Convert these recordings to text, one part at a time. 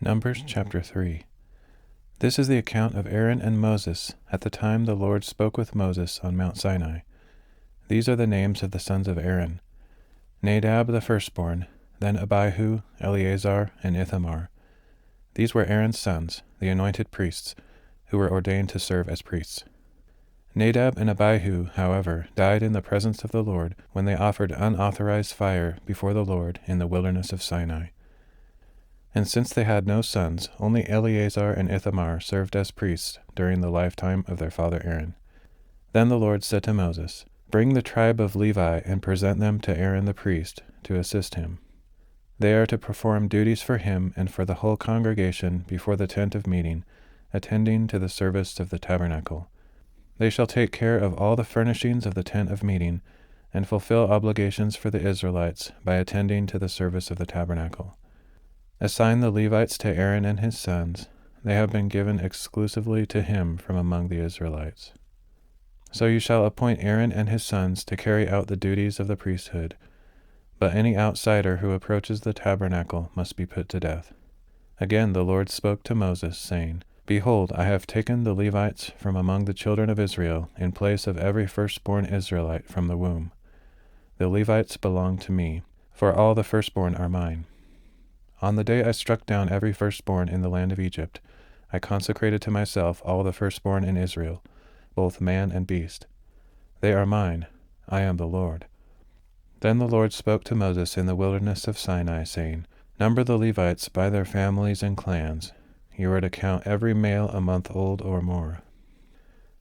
Numbers chapter 3. This is the account of Aaron and Moses at the time the Lord spoke with Moses on Mount Sinai. These are the names of the sons of Aaron: Nadab the firstborn, then Abihu, Eleazar, and Ithamar. These were Aaron's sons, the anointed priests, who were ordained to serve as priests. Nadab and Abihu, however, died in the presence of the Lord when they offered unauthorized fire before the Lord in the wilderness of Sinai. And since they had no sons, only Eleazar and Ithamar served as priests during the lifetime of their father Aaron. Then the Lord said to Moses, "Bring the tribe of Levi and present them to Aaron the priest to assist him. They are to perform duties for him and for the whole congregation before the tent of meeting, attending to the service of the tabernacle. They shall take care of all the furnishings of the tent of meeting and fulfill obligations for the Israelites by attending to the service of the tabernacle. Assign the Levites to Aaron and his sons. They have been given exclusively to him from among the Israelites. So you shall appoint Aaron and his sons to carry out the duties of the priesthood, but any outsider who approaches the tabernacle must be put to death." Again the Lord spoke to Moses, saying, "Behold, I have taken the Levites from among the children of Israel in place of every firstborn Israelite from the womb. The Levites belong to me, for all the firstborn are mine. On the day I struck down every firstborn in the land of Egypt, I consecrated to myself all the firstborn in Israel, both man and beast. They are mine. I am the Lord." Then the Lord spoke to Moses in the wilderness of Sinai, saying, "Number the Levites by their families and clans. You are to count every male a month old or more."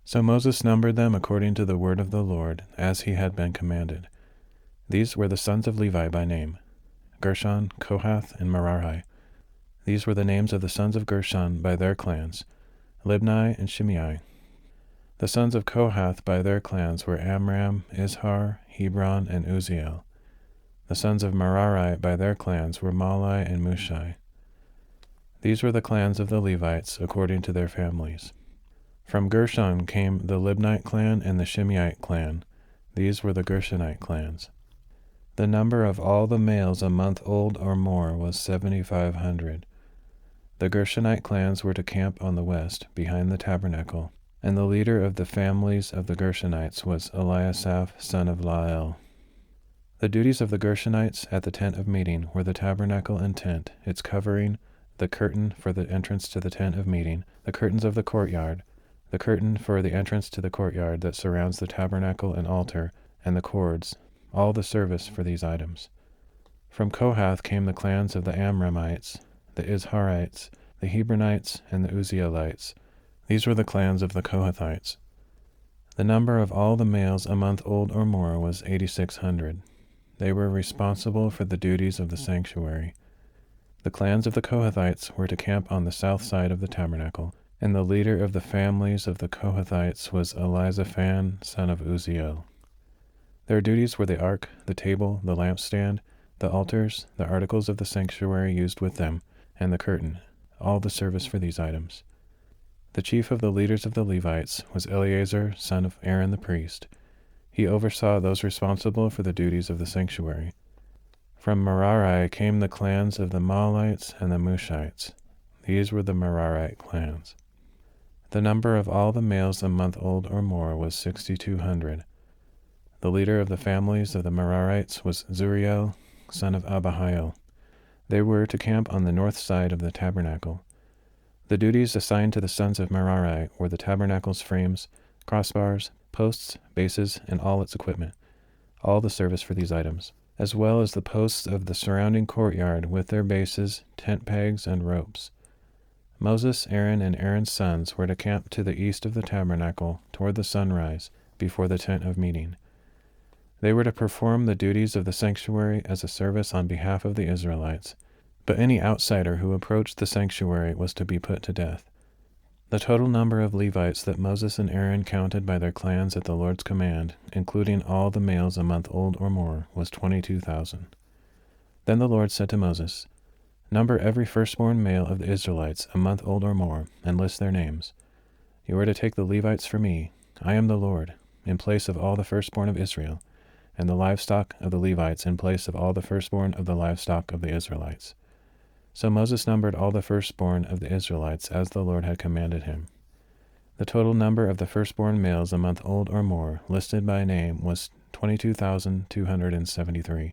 So Moses numbered them according to the word of the Lord, as he had been commanded. These were the sons of Levi by name: Gershon, Kohath, and Merari. These were the names of the sons of Gershon by their clans: Libni and Shimei. The sons of Kohath by their clans were Amram, Izhar, Hebron, and Uzziel. The sons of Merari by their clans were Mahli and Mushi. These were the clans of the Levites according to their families. From Gershon came the Libnite clan and the Shimeite clan. These were the Gershonite clans. The number of all the males a month old or more was 7,500. The Gershonite clans were to camp on the west, behind the tabernacle, and the leader of the families of the Gershonites was Eliasaph, son of Lael. The duties of the Gershonites at the tent of meeting were the tabernacle and tent, its covering, the curtain for the entrance to the tent of meeting, the curtains of the courtyard, the curtain for the entrance to the courtyard that surrounds the tabernacle and altar, and the cords, all the service for these items. From Kohath came the clans of the Amramites, the Izharites, the Hebronites, and the Uzzielites. These were the clans of the Kohathites. The number of all the males a month old or more was 8,600. They were responsible for the duties of the sanctuary. The clans of the Kohathites were to camp on the south side of the tabernacle, and the leader of the families of the Kohathites was Elizaphan, son of Uzziel. Their duties were the ark, the table, the lampstand, the altars, the articles of the sanctuary used with them, and the curtain, all the service for these items. The chief of the leaders of the Levites was Eleazar, son of Aaron the priest. He oversaw those responsible for the duties of the sanctuary. From Merari came the clans of the Mahlites and the Mushites. These were the Merarite clans. The number of all the males a month old or more was 6,200. The leader of the families of the Merarites was Zuriel, son of Abihail. They were to camp on the north side of the tabernacle. The duties assigned to the sons of Merari were the tabernacle's frames, crossbars, posts, bases, and all its equipment, all the service for these items, as well as the posts of the surrounding courtyard with their bases, tent pegs, and ropes. Moses, Aaron, and Aaron's sons were to camp to the east of the tabernacle toward the sunrise before the tent of meeting. They were to perform the duties of the sanctuary as a service on behalf of the Israelites, but any outsider who approached the sanctuary was to be put to death. The total number of Levites that Moses and Aaron counted by their clans at the Lord's command, including all the males a month old or more, was 22,000. Then the Lord said to Moses, "Number every firstborn male of the Israelites a month old or more, and list their names. You are to take the Levites for me, I am the Lord, in place of all the firstborn of Israel, and the livestock of the Levites in place of all the firstborn of the livestock of the Israelites. So Moses numbered all the firstborn of the Israelites as the Lord had commanded him. The total number of the firstborn males a month old or more, listed by name, was 22,273.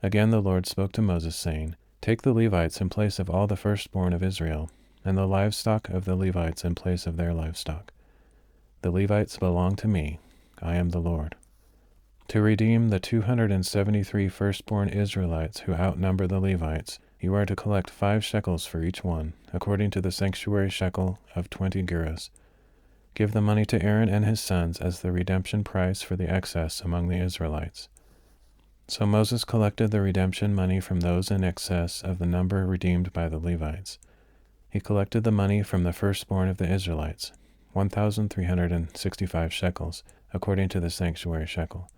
Again the Lord spoke to Moses, saying, Take the Levites in place of all the firstborn of Israel, and the livestock of the Levites in place of their livestock. The Levites belong to me. I am the Lord. To redeem the 273 firstborn Israelites who outnumber the Levites, you are to collect 5 shekels for each one, according to the sanctuary shekel of 20 gerahs. Give the money to Aaron and his sons as the redemption price for the excess among the Israelites. So Moses collected the redemption money from those in excess of the number redeemed by the Levites. He collected the money from the firstborn of the Israelites, 1,365 shekels, according to the sanctuary shekel.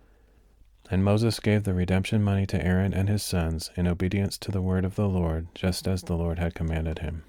And Moses gave the redemption money to Aaron and his sons in obedience to the word of the Lord, just as the Lord had commanded him.